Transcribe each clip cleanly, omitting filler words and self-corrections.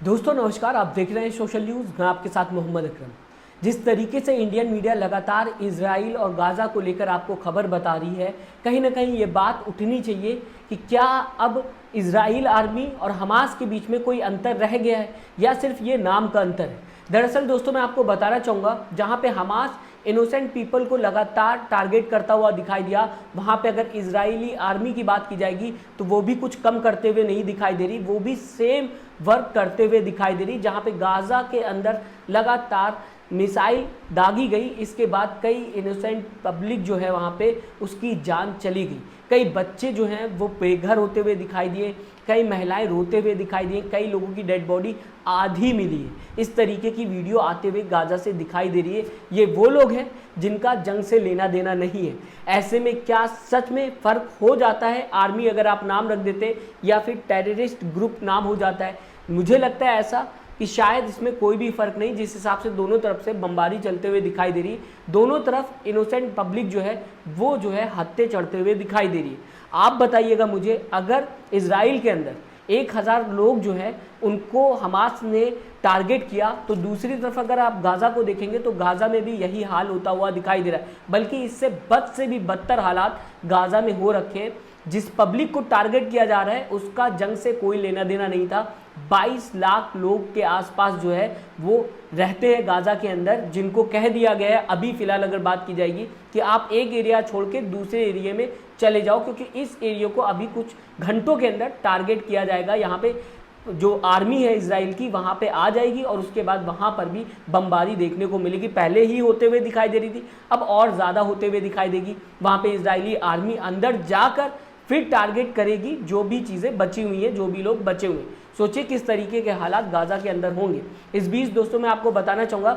दोस्तों नमस्कार, आप देख रहे हैं सोशल न्यूज़। मैं आपके साथ मोहम्मद अकरम। जिस तरीके से इंडियन मीडिया लगातार इजराइल और गाज़ा को लेकर आपको खबर बता रही है, कहीं ना कहीं ये बात उठनी चाहिए कि क्या अब इजराइल आर्मी और हमास के बीच में कोई अंतर रह गया है या सिर्फ ये नाम का अंतर है। दरअसल दोस्तों मैं आपको बताना चाहूँगा, जहाँ पे हमास इनोसेंट पीपल को लगातार टारगेट करता हुआ दिखाई दिया, वहाँ पे अगर इजरायली आर्मी की बात की जाएगी तो वो भी कुछ कम करते हुए नहीं दिखाई दे रही, वो भी सेम वर्क करते हुए दिखाई दे रही। जहाँ पे गाज़ा के अंदर लगातार मिसाइल दागी गई, इसके बाद कई इनोसेंट पब्लिक जो है वहाँ पे उसकी जान चली गई। कई बच्चे जो हैं वो बेघर होते हुए दिखाई दिए, कई महिलाएं रोते हुए दिखाई दी, कई लोगों की डेड बॉडी आधी मिली है। इस तरीके की वीडियो आते हुए गाज़ा से दिखाई दे रही है। ये वो लोग हैं जिनका जंग से लेना देना नहीं है। ऐसे में क्या सच में फ़र्क हो जाता है आर्मी अगर आप नाम रख देते या फिर टेररिस्ट ग्रुप नाम हो जाता है? मुझे लगता है ऐसा कि शायद इसमें कोई भी फ़र्क नहीं, जिस हिसाब से दोनों तरफ से बमबारी चलते हुए दिखाई दे रही है। दोनों तरफ इनोसेंट पब्लिक जो है वो जो है हत्थे चढ़ते हुए दिखाई दे रही है। आप बताइएगा मुझे, अगर इजराइल के अंदर 1000 लोग जो है उनको हमास ने टारगेट किया, तो दूसरी तरफ अगर आप गाज़ा को देखेंगे तो गाज़ा में भी यही हाल होता हुआ दिखाई दे रहा है। बल्कि इससे बद से भी बदतर हालात गाज़ा में हो रखे हैं। जिस पब्लिक को टारगेट किया जा रहा है उसका जंग से कोई लेना देना नहीं था। 22 लाख लोग के आसपास जो है वो रहते हैं गाज़ा के अंदर, जिनको कह दिया गया है अभी फ़िलहाल अगर बात की जाएगी कि आप एक एरिया छोड़ के दूसरे एरिया में चले जाओ, क्योंकि इस एरिया को अभी कुछ घंटों के अंदर टारगेट किया जाएगा। यहाँ पे जो आर्मी है इजराइल की वहाँ पे आ जाएगी और उसके बाद वहाँ पर भी बमबारी देखने को मिलेगी। पहले ही होते हुए दिखाई दे रही थी, अब और ज़्यादा होते हुए दिखाई देगी। वहाँ पे इजरायली आर्मी अंदर जाकर फिर टारगेट करेगी जो भी चीज़ें बची हुई हैं, जो भी लोग बचे हुए हैं। सोचिए किस तरीके के हालात गाज़ा के अंदर होंगे। इस बीच दोस्तों मैं आपको बताना चाहूँगा,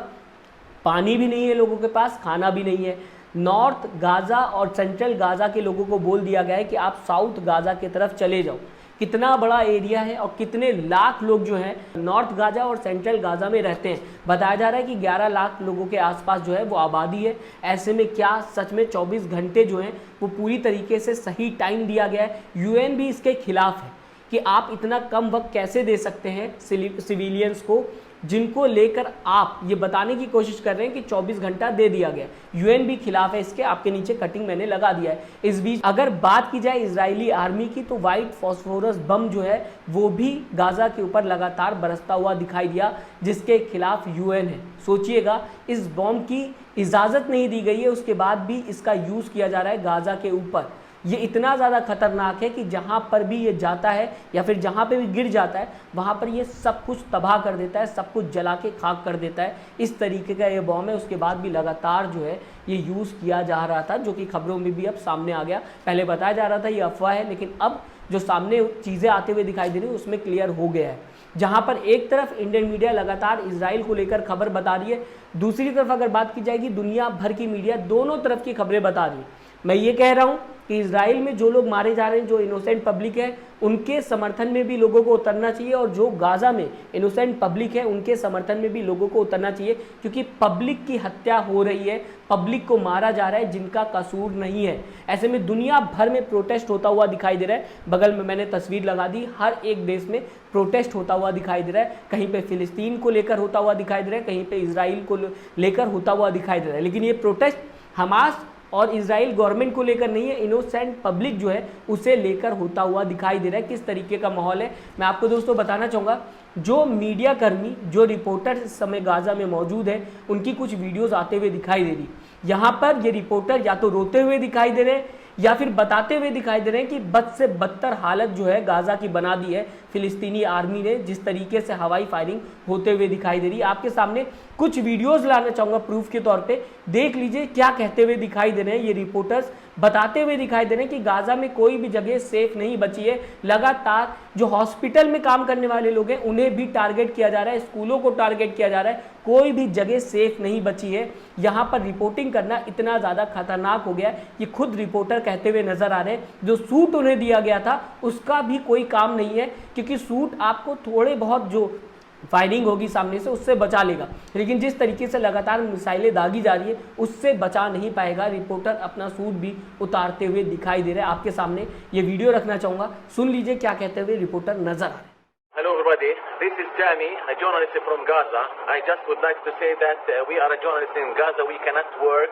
पानी भी नहीं है लोगों के पास, खाना भी नहीं है। नॉर्थ गाज़ा और सेंट्रल गाज़ा के लोगों को बोल दिया गया है कि आप साउथ गाज़ा की तरफ चले जाओ। कितना बड़ा एरिया है और कितने लाख लोग जो हैं नॉर्थ गाज़ा और सेंट्रल गाज़ा में रहते हैं। बताया जा रहा है कि 11 लाख लोगों के आसपास जो है वो आबादी है। ऐसे में क्या सच में 24 घंटे जो हैं वो पूरी तरीके से सही टाइम दिया गया है? यूएन भी इसके खिलाफ है कि आप इतना कम वक्त कैसे दे सकते हैं सिविलियंस को, जिनको लेकर आप ये बताने की कोशिश कर रहे हैं कि 24 घंटा दे दिया गया। यूएन भी खिलाफ है इसके, आपके नीचे कटिंग मैंने लगा दिया है। इस बीच अगर बात की जाए इजरायली आर्मी की, तो वाइट फॉस्फोरस बम जो है वो भी गाज़ा के ऊपर लगातार बरसता हुआ दिखाई दिया, जिसके खिलाफ यूएन है। सोचिएगा, इस बम की इजाज़त नहीं दी गई है, उसके बाद भी इसका यूज़ किया जा रहा है गाज़ा के ऊपर। ये इतना ज़्यादा खतरनाक है कि जहाँ पर भी ये जाता है या फिर जहाँ पे भी गिर जाता है वहाँ पर ये सब कुछ तबाह कर देता है, सब कुछ जला के खाक कर देता है। इस तरीके का ये बॉम्ब है। उसके बाद भी लगातार जो है ये यूज़ किया जा रहा था, जो कि खबरों में भी अब सामने आ गया। पहले बताया जा रहा था ये अफवाह है, लेकिन अब जो सामने चीज़ें आते हुए दिखाई दे रही है उसमें क्लियर हो गया है। जहाँ पर एक तरफ इंडियन मीडिया लगातार इजराइल को लेकर खबर बता रही है, दूसरी तरफ अगर बात की जाएगी दुनिया भर की मीडिया दोनों तरफ की खबरें बता रही है। मैं ये कह रहा हूँ कि इजराइल में जो लोग मारे जा रहे हैं, जो इनोसेंट पब्लिक है, उनके समर्थन में भी लोगों को उतरना चाहिए, और जो गाज़ा में इनोसेंट पब्लिक है उनके समर्थन में भी लोगों को उतरना चाहिए, क्योंकि पब्लिक की हत्या हो रही है, पब्लिक को मारा जा रहा है जिनका कसूर नहीं है। ऐसे में दुनिया भर में प्रोटेस्ट होता हुआ दिखाई दे रहा है। बगल में मैंने तस्वीर लगा दी, हर एक देश में प्रोटेस्ट होता हुआ दिखाई दे रहा है। कहीं पे फिलिस्तीन को लेकर होता हुआ दिखाई दे रहा है, कहीं पे इजराइल को लेकर होता हुआ दिखाई दे रहा है। लेकिन ये प्रोटेस्ट हमास और इजराइल गवर्नमेंट को लेकर नहीं है, इनोसेंट पब्लिक जो है उसे लेकर होता हुआ दिखाई दे रहा है। किस तरीके का माहौल है मैं आपको दोस्तों बताना चाहूँगा। जो मीडिया कर्मी, जो रिपोर्टर इस समय गाज़ा में मौजूद है, उनकी कुछ वीडियोस आते हुए दिखाई दे रही। यहाँ पर ये रिपोर्टर या तो रोते हुए दिखाई दे रहे हैं या फिर बताते हुए दिखाई दे रहे हैं कि बद से बदतर हालत जो है गाज़ा की बना दी है फिलिस्तीनी आर्मी ने, जिस तरीके से हवाई फायरिंग होते हुए दिखाई दे रही है। आपके सामने कुछ वीडियोस लाना चाहूँगा प्रूफ के तौर पे, देख लीजिए क्या कहते हुए दिखाई दे रहे हैं ये रिपोर्टर्स। बताते हुए दिखाई दे रहे हैं कि गाज़ा में कोई भी जगह सेफ नहीं बची है। लगातार जो हॉस्पिटल में काम करने वाले लोग हैं उन्हें भी टारगेट किया जा रहा है, स्कूलों को टारगेट किया जा रहा है, कोई भी जगह सेफ नहीं बची है। यहाँ पर रिपोर्टिंग करना इतना ज़्यादा खतरनाक हो गया है, ये खुद रिपोर्टर कहते हुए नजर आ रहे हैं। जो सूट उन्हें दिया गया था उसका भी कोई काम नहीं है, क्योंकि सूट आपको थोड़े बहुत जो फायरिंग होगी सामने से उससे बचा लेगा, लेकिन जिस तरीके से लगातार मिसाइलें दागी जा रही है उससे बचा नहीं पाएगा। रिपोर्टर अपना सूट भी उतारते हुए दिखाई दे रहे हैं। आपके सामने ये वीडियो रखना चाहूँगा, सुन लीजिए क्या कहते हुए रिपोर्टर नजर आ रहे हैं। Hello everybody. This is Sami, a journalist from Gaza. I just would like to say that we are a journalist in Gaza. We cannot work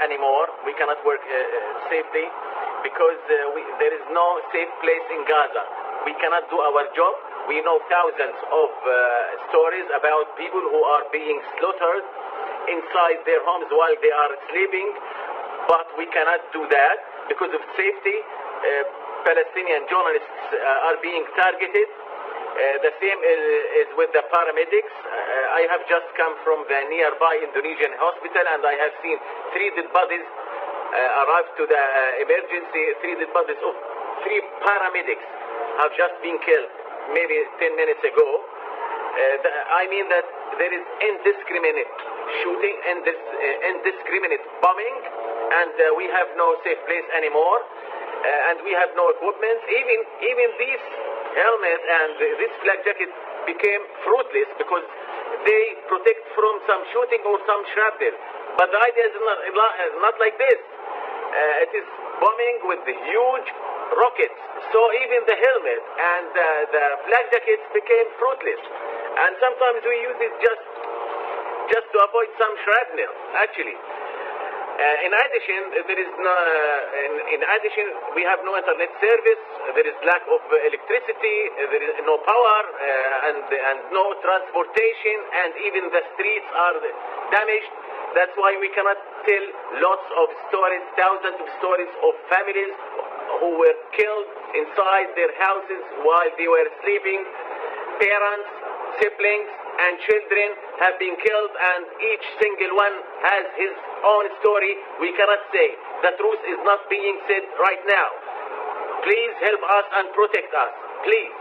anymore. We cannot work safely because there is no safe place in Gaza. We cannot do our job. We know thousands of stories about people who are being slaughtered inside their homes while they are sleeping, but we cannot do that because of safety. Palestinian journalists are being targeted. The same is with the paramedics. I have just come from the nearby Indonesian hospital and I have seen 3 dead bodies arrive to the emergency. 3 dead bodies of 3 paramedics have just been killed maybe 10 minutes ago. I mean that there is indiscriminate shooting, indiscriminate bombing, and we have no safe place anymore, and we have no equipment. Even these helmet and this flak jacket became fruitless because they protect from some shooting or some shrapnel. But the idea is not like this. It is bombing with the huge rockets. So even the helmet and the flak jackets became fruitless. And sometimes we use it just to avoid some shrapnel, actually. In addition, we have no internet service. There is lack of electricity. There is no power and no transportation, and even the streets are damaged. That's why we cannot tell lots of stories, thousands of stories of families who were killed inside their houses while they were sleeping. Parents, siblings, and children have been killed, and each single one has his own story. We cannot say. The truth is not being said right now. Please help us and protect us. Please.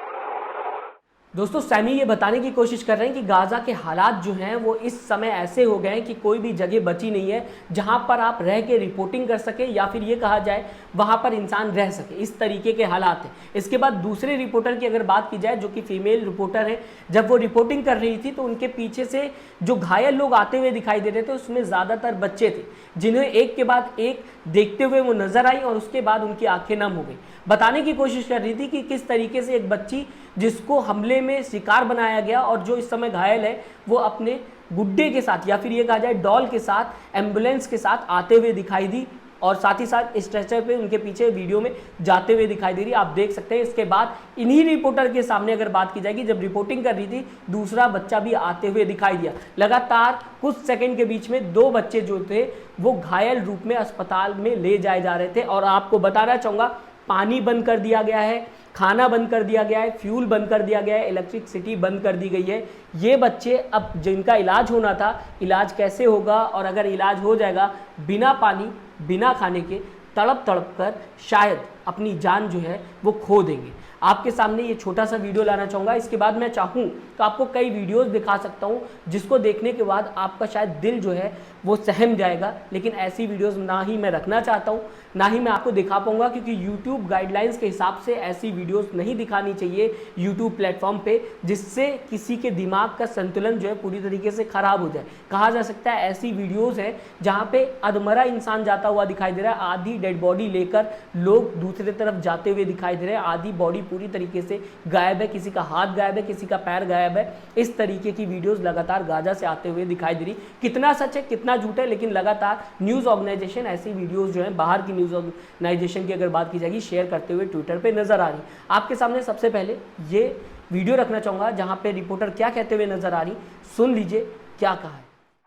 दोस्तों Sami ये बताने की कोशिश कर रहे हैं कि Gaza के हालात जो हैं वो इस समय ऐसे हो गए हैं कि कोई भी जगह बची नहीं है जहां पर आप रह के रिपोर्टिंग कर सके, या फिर ये कहा जाए वहां पर इंसान रह सके। इस तरीके के हालात हैं। इसके बाद दूसरे रिपोर्टर की अगर बात की जाए जो कि फीमेल रिपोर्टर है, जब वो रिपोर्टिंग कर रही थी तो उनके पीछे से जो घायल लोग आते हुए दिखाई दे रहे थे उसमें ज़्यादातर बच्चे थे, जिन्हें एक के बाद एक देखते हुए वो नजर आई और उसके बाद उनकी आंखें नम हो गई। बताने की कोशिश कर रही थी कि किस तरीके से एक बच्ची जिसको हमले में शिकार बनाया गया और जो इस समय घायल है वो अपने गुड्डे के साथ या फिर ये कहा जाए डॉल के साथ एम्बुलेंस के साथ आते हुए दिखाई दी, और साथ ही साथ स्ट्रेचर पे उनके पीछे वीडियो में जाते हुए दिखाई दे रही। आप देख सकते हैं। इसके बाद इन्हीं रिपोर्टर के सामने अगर बात की जाएगी, जब रिपोर्टिंग कर रही थी दूसरा बच्चा भी आते हुए दिखाई दिया। लगातार कुछ सेकंड के बीच में 2 बच्चे जो थे वो घायल रूप में अस्पताल में ले जाए जा रहे थे। और आपको बताना चाहूँगा पानी बंद कर दिया गया है, खाना बंद कर दिया गया है, फ्यूल बंद कर दिया गया है, इलेक्ट्रिसिटी बंद कर दी गई है। ये बच्चे अब जिनका इलाज होना था, इलाज कैसे होगा, और अगर इलाज हो जाएगा बिना पानी बिना खाने के तड़प तड़प कर शायद अपनी जान जो है वो खो देंगे। आपके सामने ये छोटा सा वीडियो लाना चाहूँगा। इसके बाद मैं चाहूँ तो आपको कई वीडियोस दिखा सकता हूँ जिसको देखने के बाद आपका शायद दिल जो है वो सहम जाएगा, लेकिन ऐसी वीडियोस ना ही मैं रखना चाहता हूँ, ना ही मैं आपको दिखा पाऊँगा, क्योंकि यूट्यूब गाइडलाइंस के हिसाब से ऐसी वीडियोस नहीं दिखानी चाहिए यूट्यूब प्लेटफॉर्म पे, जिससे किसी के दिमाग का संतुलन जो है पूरी तरीके से ख़राब हो जाए। कहा जा सकता है ऐसी वीडियोज़ हैं जहाँ पे अधमरा इंसान जाता हुआ दिखाई दे रहा है, आधी डेड बॉडी लेकर लोग दूसरी तरफ जाते हुए दिखाई दे रहे हैं, आधी बॉडी पूरी तरीके से गायब है, किसी का हाथ गायब है, किसी का पैर गायब है। इस तरीके की वीडियोस लगातार गाजा से आते हुए दिखाई दे रही। कितना सच है कितना झूठ है, लेकिन लगातार न्यूज़ ऑर्गेनाइजेशन ऐसी वीडियोस जो है बाहर की न्यूज़ ऑर्गेनाइजेशन की अगर बात की जाएगी शेयर करते हुए ट्विटर पे नजर आ रही। आपके सामने सबसे पहले ये वीडियो रखना चाहूंगा जहां पे रिपोर्टर क्या कहते हुए नजर आ रही। सुन लीजिए क्या कहा है।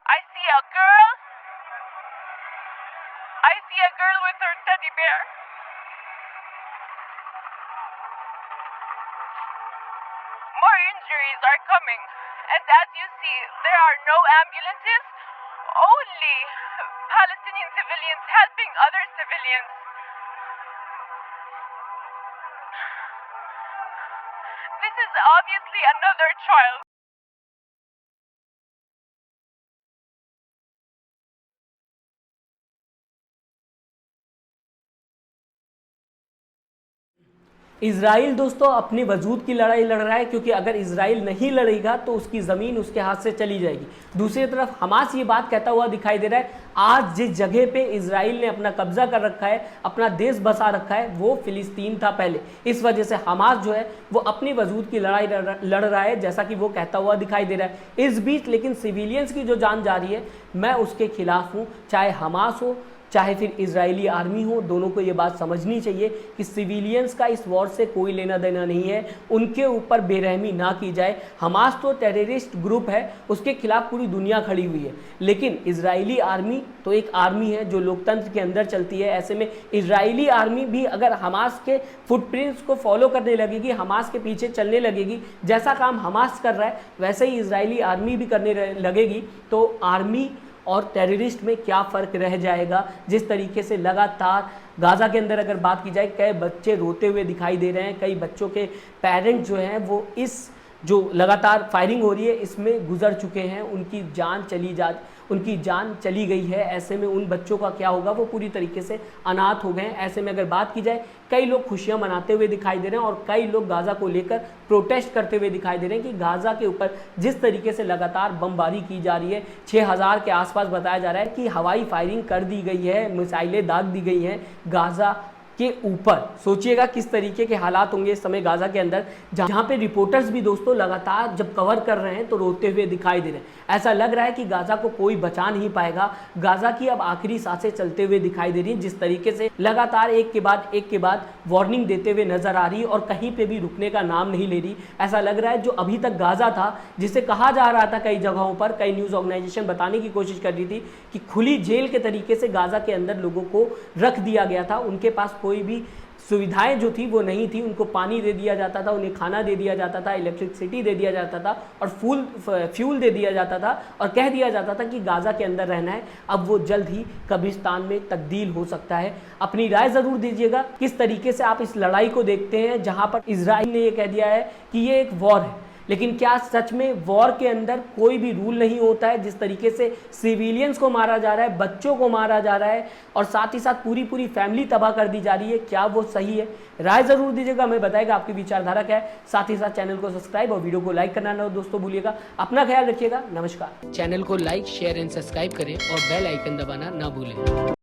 I see a girl with her teddy bear. More injuries are coming, and as you see, there are no ambulances, only Palestinian civilians helping other civilians. This is obviously another child. Israel दोस्तों अपने वजूद की लड़ाई लड़ रहा है, क्योंकि अगर इजराइल नहीं लड़ेगा तो उसकी ज़मीन उसके हाथ से चली जाएगी। दूसरी तरफ हमास ये बात कहता हुआ दिखाई दे रहा है, आज जिस जगह पे इजराइल ने अपना कब्जा कर रखा है, अपना देश बसा रखा है, वो फिलिस्तीन था पहले। इस वजह से हमास जो है वो अपनी वजूद की लड़ाई लड़ रहा है, जैसा कि वो कहता हुआ दिखाई दे रहा है। इस बीच लेकिन सिविलियंस की जो जान जा रही है, मैं उसके खिलाफ हूँ। चाहे हमास हो चाहे फिर इजरायली आर्मी हो, दोनों को ये बात समझनी चाहिए कि सिविलियंस का इस वॉर से कोई लेना देना नहीं है, उनके ऊपर बेरहमी ना की जाए। हमास तो टेररिस्ट ग्रुप है, उसके खिलाफ पूरी दुनिया खड़ी हुई है, लेकिन इजरायली आर्मी तो एक आर्मी है जो लोकतंत्र के अंदर चलती है। ऐसे में इजरायली आर्मी भी अगर हमास के फुटप्रिंट्स को फॉलो करने लगेगी, हमास के पीछे चलने लगेगी, जैसा काम हमास कर रहा है वैसे ही इजरायली आर्मी भी करने लगेगी, तो आर्मी और टेररिस्ट में क्या फ़र्क रह जाएगा। जिस तरीके से लगातार गाज़ा के अंदर अगर बात की जाए, कई बच्चे रोते हुए दिखाई दे रहे हैं, कई बच्चों के पेरेंट्स जो हैं वो इस जो लगातार फायरिंग हो रही है इसमें गुजर चुके हैं, उनकी जान चली गई है। ऐसे में उन बच्चों का क्या होगा, वो पूरी तरीके से अनाथ हो गए हैं। ऐसे में अगर बात की जाए, कई लोग खुशियां मनाते हुए दिखाई दे रहे हैं और कई लोग गाज़ा को लेकर प्रोटेस्ट करते हुए दिखाई दे रहे हैं कि गाज़ा के ऊपर जिस तरीके से लगातार बमबारी की जा रही है, 6000 के आसपास बताया जा रहा है कि हवाई फायरिंग कर दी गई है, मिसाइलें दाग दी गई हैं गाज़ा के ऊपर। सोचिएगा किस तरीके के हालात होंगे इस समय गाज़ा के अंदर, जहाँ पे रिपोर्टर्स भी दोस्तों लगातार जब कवर कर रहे हैं तो रोते हुए दिखाई दे रहे हैं। ऐसा लग रहा है कि गाज़ा को कोई बचा नहीं पाएगा। गाज़ा की अब आखिरी सांसें चलते हुए दिखाई दे रही हैं, जिस तरीके से लगातार एक के बाद वार्निंग देते हुए नजर आ रही है और कहीं पर भी रुकने का नाम नहीं ले रही। ऐसा लग रहा है जो अभी तक गाज़ा था, जिसे कहा जा रहा था कई जगहों पर, कई न्यूज़ ऑर्गेनाइजेशन बताने की कोशिश कर रही थी कि खुली जेल के तरीके से गाज़ा के अंदर लोगों को रख दिया गया था, उनके पास कोई भी सुविधाएं जो थी वो नहीं थी। उनको पानी दे दिया जाता था, उन्हें खाना दे दिया जाता था, इलेक्ट्रिसिटी दे दिया जाता था और फ्यूल दे दिया जाता था और कह दिया जाता था कि गाज़ा के अंदर रहना है। अब वो जल्द ही कब्रिस्तान में तब्दील हो सकता है। अपनी राय ज़रूर दीजिएगा किस तरीके से आप इस लड़ाई को देखते हैं, जहां पर इजराइल ने ये कह दिया है कि ये एक वॉर है, लेकिन क्या सच में वॉर के अंदर कोई भी रूल नहीं होता है। जिस तरीके से सिविलियंस को मारा जा रहा है, बच्चों को मारा जा रहा है और साथ ही साथ पूरी फैमिली तबाह कर दी जा रही है, क्या वो सही है? राय जरूर दीजिएगा, हमें बताएगा आपकी विचारधारा क्या है। साथ ही साथ चैनल को सब्सक्राइब और वीडियो को लाइक करना ना दोस्तों भूलिएगा। अपना ख्याल रखिएगा। नमस्कार। चैनल को लाइक, शेयर एंड सब्सक्राइब करें और बेल आइकन दबाना ना भूलें।